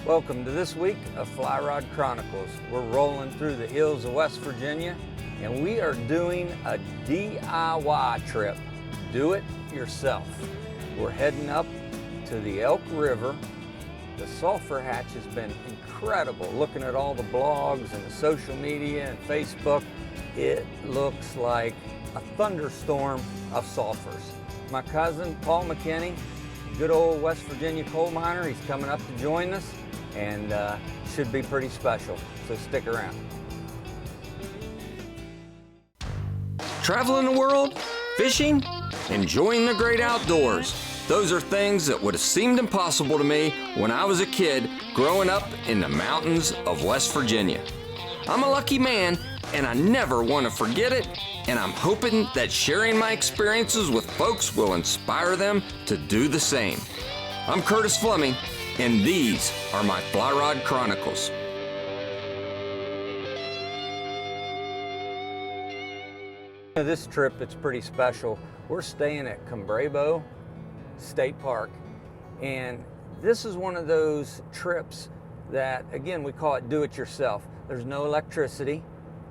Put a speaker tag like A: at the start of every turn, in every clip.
A: Welcome to this week of Fly Rod Chronicles. We're rolling through the hills of West Virginia and we are doing a DIY trip. Do it yourself. We're heading up to the Elk River. The sulfur hatch has been incredible. Looking at all the blogs and the social media and Facebook, it looks like a thunderstorm of sulfurs. My cousin, Paul Mckinney, good old West Virginia coal miner, he's coming up to join us and should be pretty special, so stick around.
B: Traveling the world, fishing, enjoying the great outdoors. Those are things that would have seemed impossible to me when I was a kid growing up in the mountains of West Virginia. I'm a lucky man and I never want to forget it, and I'm hoping that sharing my experiences with folks will inspire them to do the same. I'm Curtis Fleming, and these are my Fly Rod Chronicles.
A: This trip, it's pretty special. We're staying at Cabelas State Park, and this is one of those trips that, again, we call it do it yourself. There's no electricity.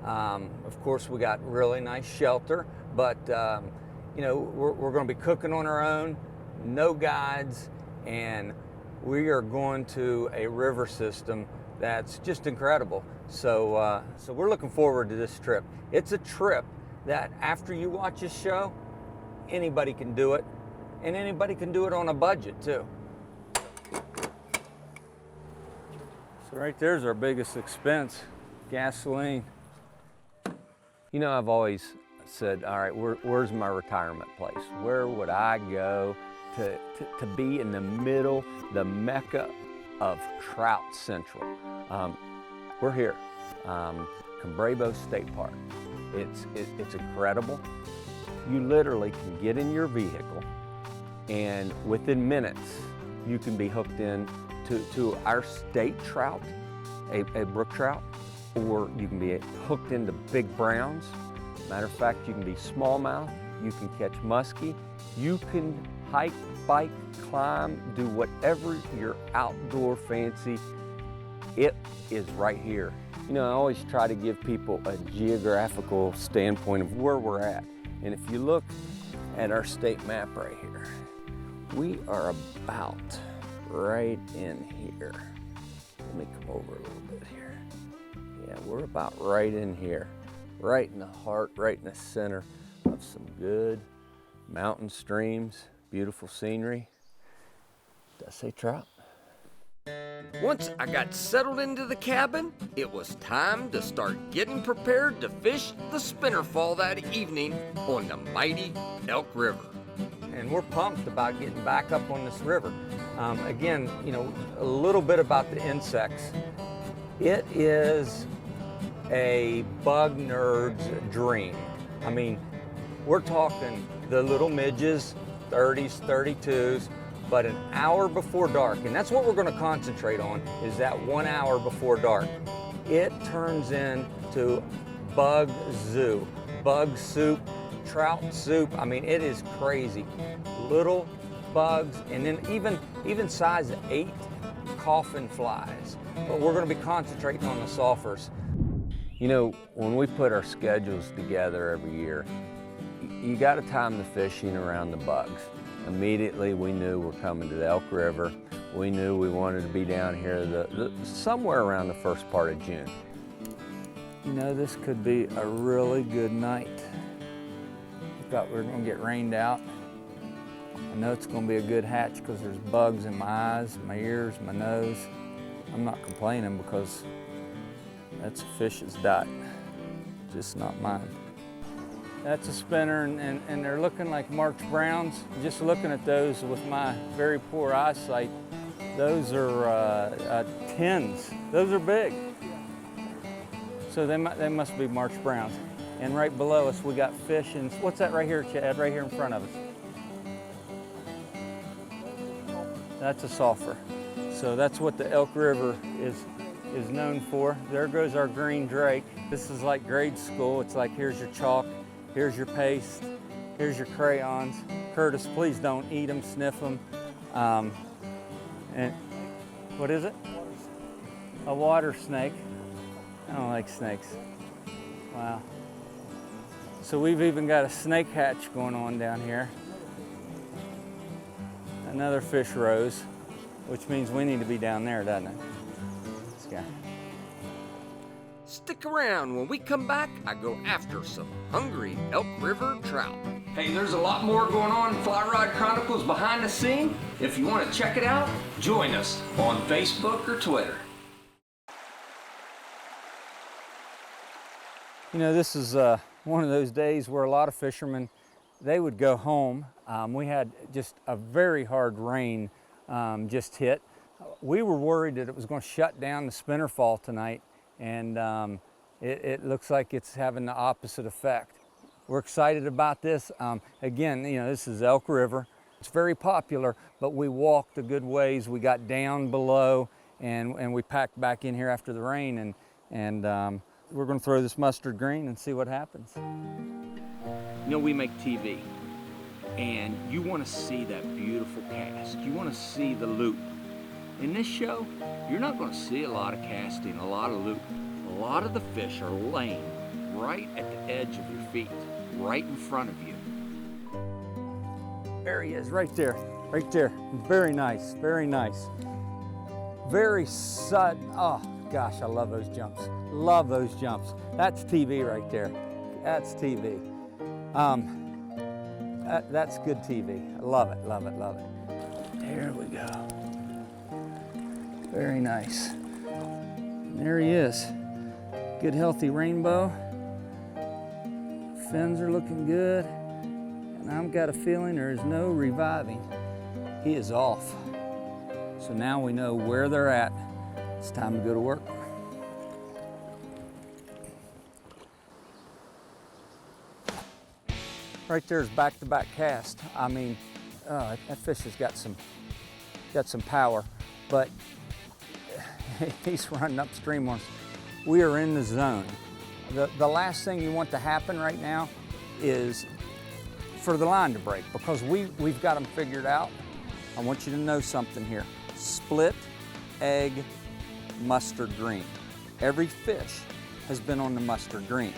A: Of course, we got really nice shelter, but you know, we're going to be cooking on our own, no guides, and we are going to a river system that's just incredible. So we're looking forward to this trip. It's a trip that after you watch this show, anybody can do it, and anybody can do it on a budget too. So right there's our biggest expense, gasoline. You know, I've always said, all right, where's my retirement place? Where would I go to be in the middle, the mecca of Trout Central? We're here, Cabelas State Park. It's incredible. You literally can get in your vehicle and within minutes, you can be hooked in to our state trout, a brook trout, or you can be hooked into big browns. Matter of fact, you can be smallmouth, you can catch muskie, you can hike, bike, climb, do whatever your outdoor fancy. It is right here. You know, I always try to give people a geographical standpoint of where we're at. And if you look at our state map right here, we are about right in here. Let me come over a little bit here. Yeah, we're about right in here, right in the heart, right in the center of some good mountain streams, beautiful scenery. Did I say trout?
B: Once I got settled into the cabin, it was time to start getting prepared to fish the spinnerfall that evening on the mighty Elk River.
A: And we're pumped about getting back up on this river. Again, you know, a little bit about the insects. It is a bug nerd's dream. I mean, we're talking the little midges, 30s, 32s, but an hour before dark, and that's what we're going to concentrate on, is that 1 hour before dark. It turns into bug zoo, bug soup, trout soup. I mean, it is crazy. Little bugs, and then even size 8 coffin flies. But we're going to be concentrating on the sulfurs. You know, when we put our schedules together every year, you got to time the fishing around the bugs. Immediately we knew we're coming to the Elk River. We knew we wanted to be down here somewhere around the first part of June. You know, this could be a really good night. I thought we were going to get rained out. I know it's going to be a good hatch because there's bugs in my eyes, my ears, my nose. I'm not complaining because that's a fish's diet, just not mine. That's a spinner, and they're looking like March Browns. Just looking at those with my very poor eyesight, those are 10s. Those are big. So they must be March Browns. And right below us, we got fish. And what's that right here, Chad? Right here in front of us. That's a sulfur. So that's what the Elk River is known for. There goes our green drake. This is like grade school. It's like, here's your chalk, here's your paste, here's your crayons. Curtis, please don't eat them, sniff them. And what is it? a water snake. I don't like snakes. Wow. So we've even got a snake hatch going on down here. Another fish rose, which means we need to be down there, doesn't it? This guy.
B: Stick around. When we come back, I go after some hungry Elk River trout. Hey, there's a lot more going on in Fly Rod Chronicles behind the scene. If you want to check it out, join us on Facebook or Twitter.
A: You know, this is one of those days where a lot of fishermen, they would go home. We had just a very hard rain just hit. We were worried that it was going to shut down the spinner fall tonight, and it looks like it's having the opposite effect. We're excited about this. Again, you know, this is Elk River. It's very popular, but we walked a good ways. We got down below, and we packed back in here after the rain, and we're going to throw this mustard green and see what happens.
B: You know, we make TV, and you want to see that beautiful cast. You want to see the loop. In this show, you're not going to see a lot of casting, a lot of loop. A lot of the fish are laying right at the edge of your feet, right in front of you.
A: There he is, right there, right there. Very nice, very nice. Very sudden. Oh gosh, I love those jumps. Love those jumps. That's TV right there. That's TV. That's good TV. I love it, love it, love it. There we go. Very nice. And there he is. Good healthy rainbow. Fins are looking good. And I've got a feeling there is no reviving. He is off. So now we know where they're at. It's time to go to work. Right there's back-to-back cast. I mean, that fish has got some power, but he's running upstream on us. We are in the zone. The last thing you want to happen right now is for the line to break, because we've got them figured out. I want you to know something here. Split egg mustard green. Every fish has been on the mustard green.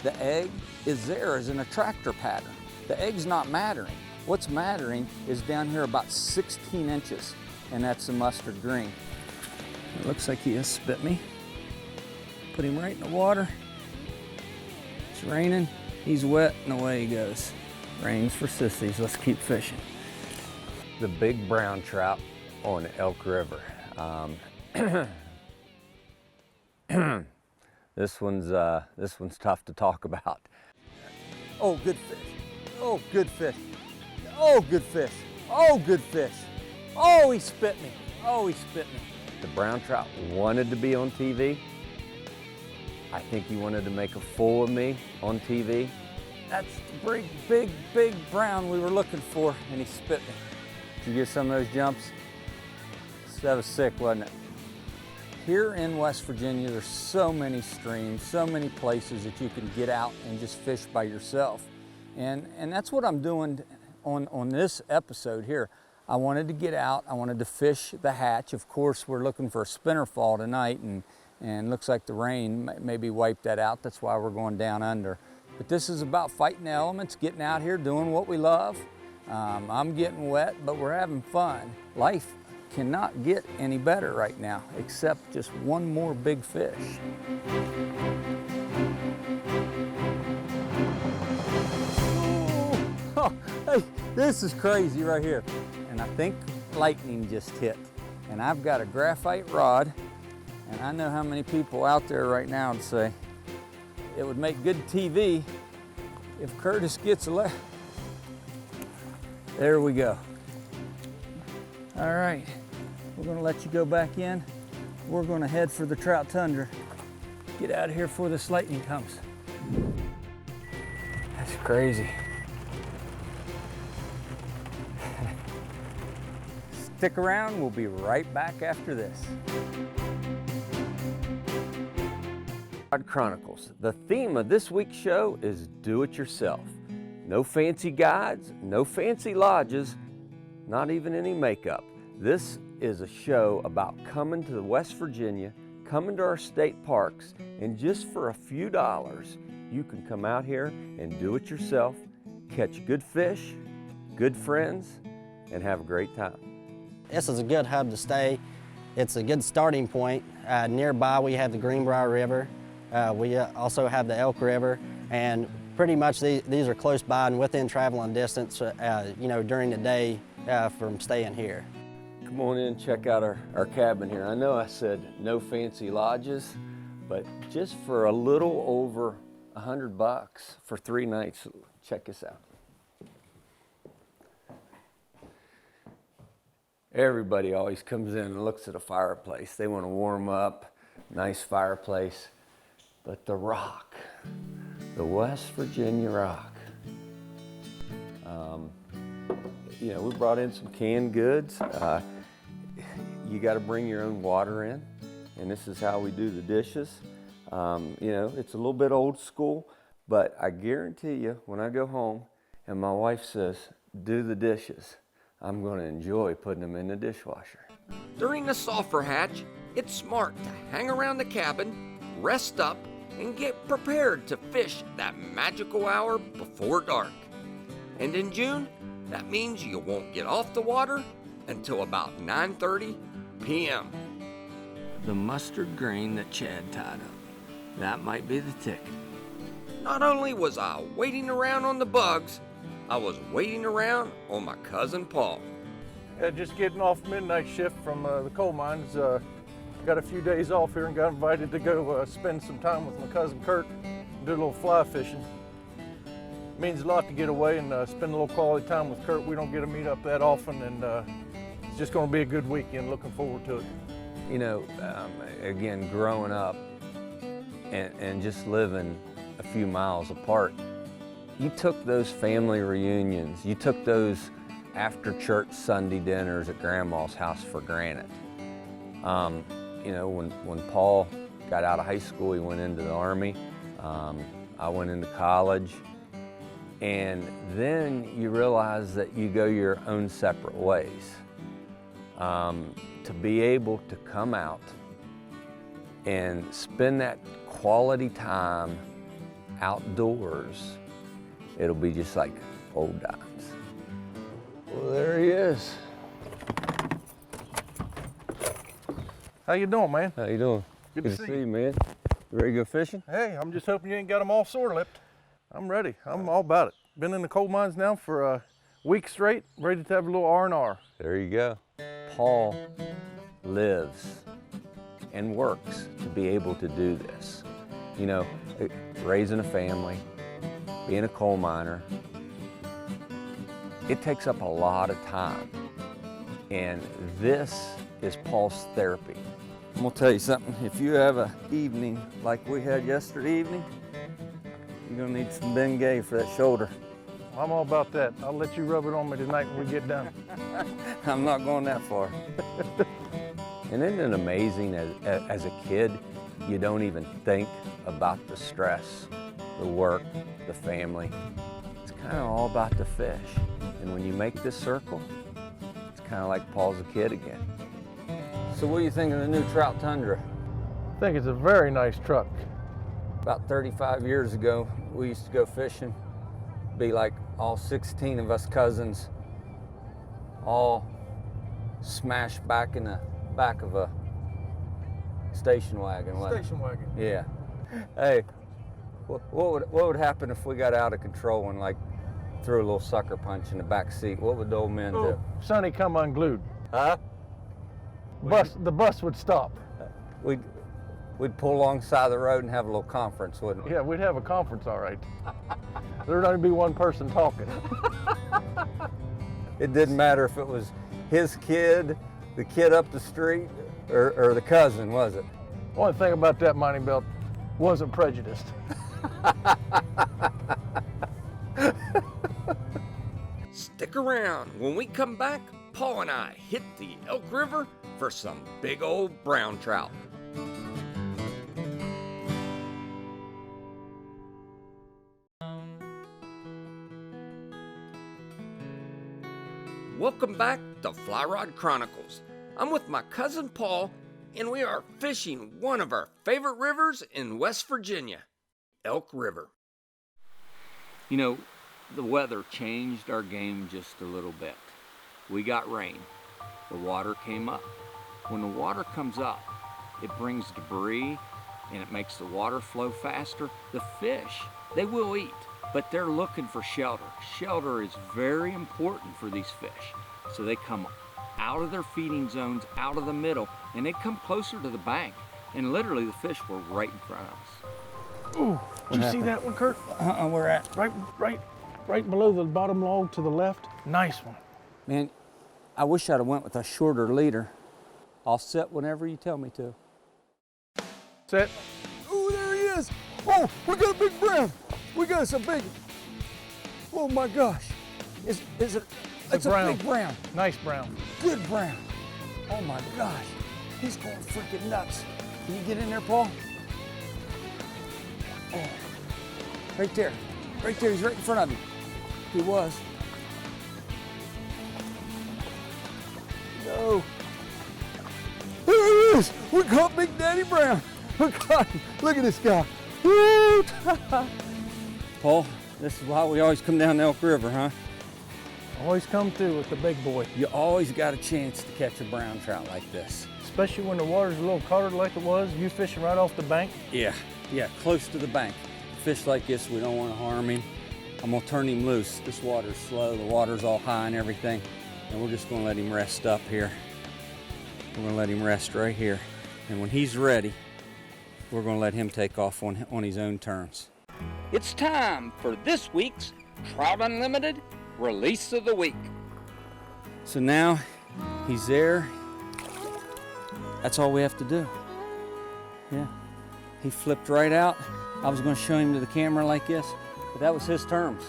A: The egg is there as an attractor pattern. The egg's not mattering. What's mattering is down here about 16 inches, and that's the mustard green. It looks like he has spit me. Put him right in the water. It's raining, he's wet, and away he goes. Rain's for sissies, let's keep fishing. The big brown trout on Elk River. This one's tough to talk about. Oh, good fish. Oh, good fish. Oh, good fish. Oh, good fish. Oh, he spit me. Oh, he spit me. The brown trout wanted to be on TV. I think he wanted to make a fool of me on TV. That's the big brown we were looking for, and he spit me. Did you get some of those jumps? That was sick, wasn't it? Here in West Virginia, there's so many streams, so many places that you can get out and just fish by yourself. And that's what I'm doing on this episode here. I wanted to get out, I wanted to fish the hatch. Of course, we're looking for a spinner fall tonight, and looks like the rain maybe wiped that out. That's why we're going down under. But this is about fighting the elements, getting out here, doing what we love. I'm getting wet, but we're having fun. Life cannot get any better right now, except just one more big fish. Oh, hey, this is crazy right here. And I think lightning just hit. And I've got a graphite rod, and I know how many people out there right now would say, it would make good TV if Curtis gets a left. There we go. All right, we're gonna let you go back in. We're gonna head for the trout tundra. Get out of here before this lightning comes. That's crazy. Stick around, we'll be right back after this. Chronicles. The theme of this week's show is do it yourself. No fancy guides, no fancy lodges, not even any makeup. This
C: is a show about coming to West Virginia, coming to our state parks, and just for a few dollars, you can come out here and do it yourself, catch good fish, good friends, and have a great time.
D: This is a good hub to stay. It's a good starting point. Nearby we have the Greenbrier River. We also have the Elk River, and pretty much these are close by and within traveling distance, you know, during the day from staying here.
C: Come on in and check out our cabin here. I know I said no fancy lodges, but just for a little over $100 for 3 nights, check this out. Everybody always comes in and looks at a fireplace. They want to warm up, nice fireplace. But the rock, the West Virginia rock. You know, we brought in some canned goods. You got to bring your own water in, and this is how we do the dishes. You know, it's a little bit old school, but I guarantee you, when I go home and my wife says, do the dishes, I'm going to enjoy putting them in the dishwasher.
B: During the sulfur hatch, it's smart to hang around the cabin, rest up, and get prepared to fish that magical hour before dark. And in June, that means you won't get off the water until about 9:30 p.m.
C: The mustard green that Chad tied up, that might be the ticket.
B: Not only was I waiting around on the bugs, I was waiting around on my cousin Paul.
E: Just getting off midnight shift from the coal mines. Got a few days off here and got invited to go spend some time with my cousin Kurt and do a little fly fishing. Means a lot to get away and spend a little quality time with Kurt. We don't get to meet up that often, and it's just going to be a good weekend. Looking forward to it.
C: You know, again, growing up and just living a few miles apart, you took those family reunions, you took those after church Sunday dinners at Grandma's house for granted. You know, when Paul got out of high school, he went into the Army. I went into college. And then you realize that you go your own separate ways. To be able to come out and spend that quality time outdoors, it'll be just like old times. Well, there he is.
E: How you doing, man?
C: How you doing?
E: Good to see you,
C: man. You ready to go fishing?
E: Hey, I'm just hoping you ain't got them all sore lipped. I'm ready. I'm all about it. Been in the coal mines now for a week straight, ready to have a little R&R.
C: There you go. Paul lives and works to be able to do this. You know, raising a family, being a coal miner, it takes up a lot of time. And this is Paul's therapy. I'm gonna tell you something, if you have an evening like we had yesterday evening, you're gonna need some Bengay for that shoulder.
E: I'm all about that. I'll let you rub it on me tonight when we get done.
C: I'm not going that far. And isn't it amazing as a kid, you don't even think about the stress, the work, the family. It's kind of all about the fish. And when you make this circle, it's kind of like Paul's a kid again. So what do you think of the new Trout Tundra?
E: I think it's a very nice truck.
A: About 35 years ago, we used to go fishing. Be like all 16 of us cousins, all smashed back in the back of a station wagon.
E: Station wagon.
A: Yeah. Hey, what would happen if we got out of control and like threw a little sucker punch in the back seat? What would the old men do?
E: Sonny come unglued.
A: Huh?
E: The bus would stop.
A: We'd pull alongside the road and have a little conference, wouldn't we?
E: Yeah, we'd have a conference, all right. There'd only be one person talking.
A: It didn't matter if it was his kid, the kid up the street, or the cousin, was it?
E: One thing about that mining belt, wasn't prejudiced.
B: Stick around. When we come back, Paul and I hit the Elk River for some big old brown trout. Welcome back to Fly Rod Chronicles. I'm with my cousin Paul, and we are fishing one of our favorite rivers in West Virginia, Elk River. You know, the weather changed our game just a little bit. We got rain. The water came up. When the water comes up, it brings debris and it makes the water flow faster. The fish, they will eat, but they're looking for shelter. Shelter is very important for these fish. So they come out of their feeding zones, out of the middle, and they come closer to the bank. And literally the fish were right in front of us.
E: Ooh, did you see that one, Kurt?
C: Where at?
E: Right below the bottom log to the left. Nice one.
C: Man, I wish I'd have went with a shorter leader. I'll set whenever you tell me to.
E: Set.
C: Oh, there he is. Oh, we got a big brown. We got us a big, oh my gosh. Is it, it's
E: brown.
C: a big brown.
E: Nice brown.
C: Good brown. Oh my gosh. He's going freaking nuts. Can you get in there, Paul? Oh, right there. Right there, he's right in front of you. He was. No. There he is. We caught Big Daddy Brown. We caught him. Look at this guy. Woo! Paul, this is why we always come down the Elk River, huh?
E: Always come through with the big boy.
C: You always got a chance to catch a brown trout like this.
E: Especially when the water's a little colder like it was. You fishing right off the bank.
C: Yeah, close to the bank. Fish like this, we don't want to harm him. I'm gonna turn him loose. This water's slow, the water's all high and everything. And we're just gonna let him rest up here. We're gonna let him rest right here. And when he's ready, we're gonna let him take off on his own terms.
B: It's time for this week's Trout Unlimited Release of the Week.
C: So now he's there. That's all we have to do. Yeah, he flipped right out. I was gonna show him to the camera like this, but that was his terms.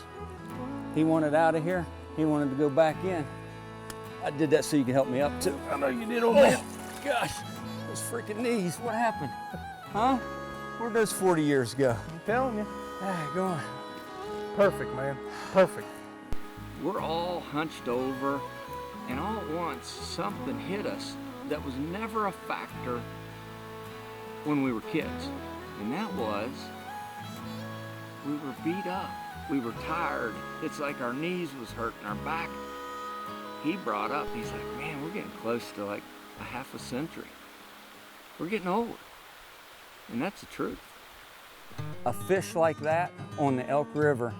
C: He wanted out of here. He wanted to go back in. I did that so you can help me up too.
E: I know you did, old man.
C: Gosh, those freaking knees, what happened? Huh? Where'd those 40 years go?
E: I'm telling you.
C: Ah, go on.
E: Perfect, man. Perfect.
B: We're all hunched over, and all at once something hit us that was never a factor when we were kids. And that was, we were beat up. We were tired. It's like our knees was hurting, our back. He brought up, he's like, man, we're getting close to like a half a century. We're getting old. And that's the truth.
C: A fish like that on the Elk River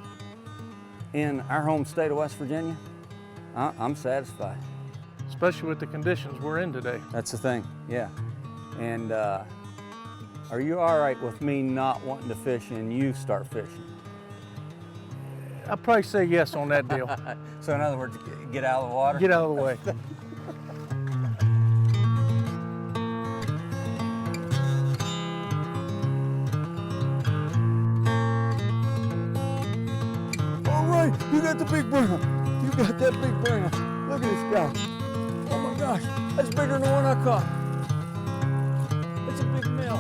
C: in our home state of West Virginia, I'm satisfied.
E: Especially with the conditions we're in today.
C: That's the thing, yeah. And are you all right with me not wanting to fish and you start fishing?
E: I'll probably say yes on that deal.
C: So in other words, get out of the water?
E: Get out of the way.
C: All right, you got the big brown. You got that big brown. Look at this guy. Oh my gosh, that's bigger than the one I caught. It's a big male.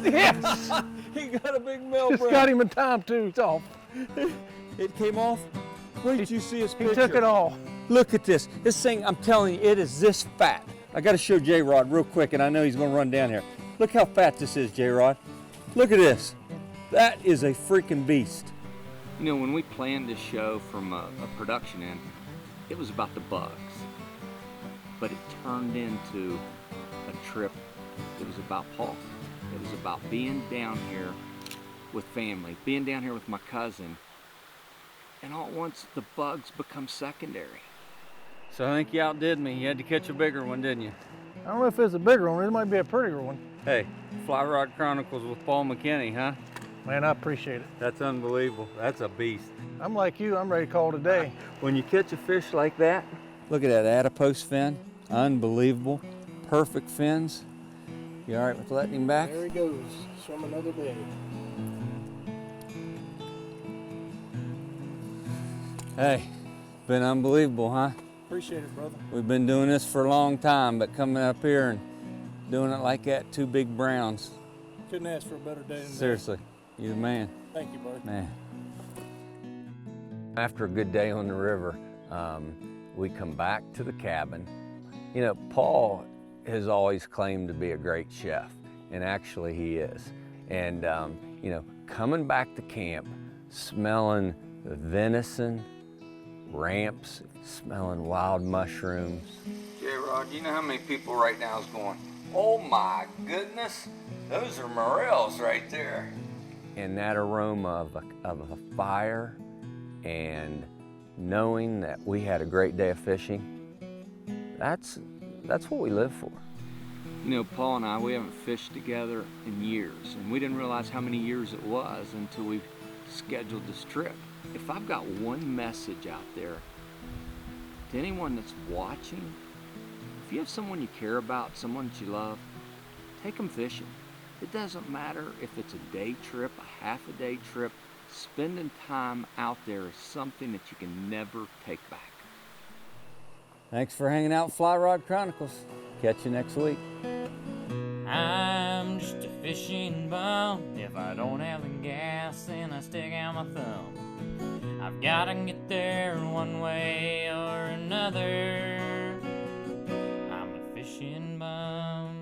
E: Yes!
C: He got a big male
E: It's
C: brown.
E: got him in time too. It's off.
C: It came off. Wait till you see his
E: He
C: picture.
E: took it all.
C: Look at this. This thing, I'm telling you, it is this fat. I got to show J-Rod real quick, and I know he's going to run down here. Look how fat this is, J-Rod. Look at this. That is a freaking beast.
B: You know, when we planned this show from a production end, it was about the bugs. But it turned into a trip. It was about Paul. It was about being down here with family, being down here with my cousin. And all at once, the bugs become secondary.
C: So I think you outdid me. You had to catch a bigger one, didn't you?
E: I don't know if it's a bigger one. It might be a prettier one.
C: Hey, Fly Rod Chronicles with Paul Mckinney, huh?
E: Man, I appreciate it.
C: That's unbelievable. That's a beast.
E: I'm like you. I'm ready to call today.
C: When you catch a fish like that, look at that adipose fin. Unbelievable. Perfect fins. You all right with letting him back?
E: There he goes. Swim another day.
C: Hey, been unbelievable, huh?
E: Appreciate it, brother.
C: We've been doing this for a long time, but coming up here and doing it like that, two big browns.
E: Couldn't ask for a better day than
C: Seriously, you're the man.
E: Thank you, buddy.
C: Man. After a good day on the river, we come back to the cabin. You know, Paul has always claimed to be a great chef, and actually he is. And, you know, coming back to camp, smelling the venison, ramps, smelling wild mushrooms.
B: J-Rod, you know how many people right now is going, oh my goodness, those are morels right there.
C: And that aroma of a fire and knowing that we had a great day of fishing, that's what we live for.
A: You know, Paul and I, we haven't fished together in years, and we didn't realize how many years it was until we scheduled this trip. If I've got one message out there to anyone that's watching, if you have someone you care about, someone that you love, take them fishing. It doesn't matter if it's a day trip, a half a day trip, spending time out there is something that you can never take back.
C: Thanks for hanging out with Fly Rod Chronicles. Catch you next week.
F: I'm just a fishing bum. If I don't have the gas, then I stick out my thumb. I've gotta get there one way or another.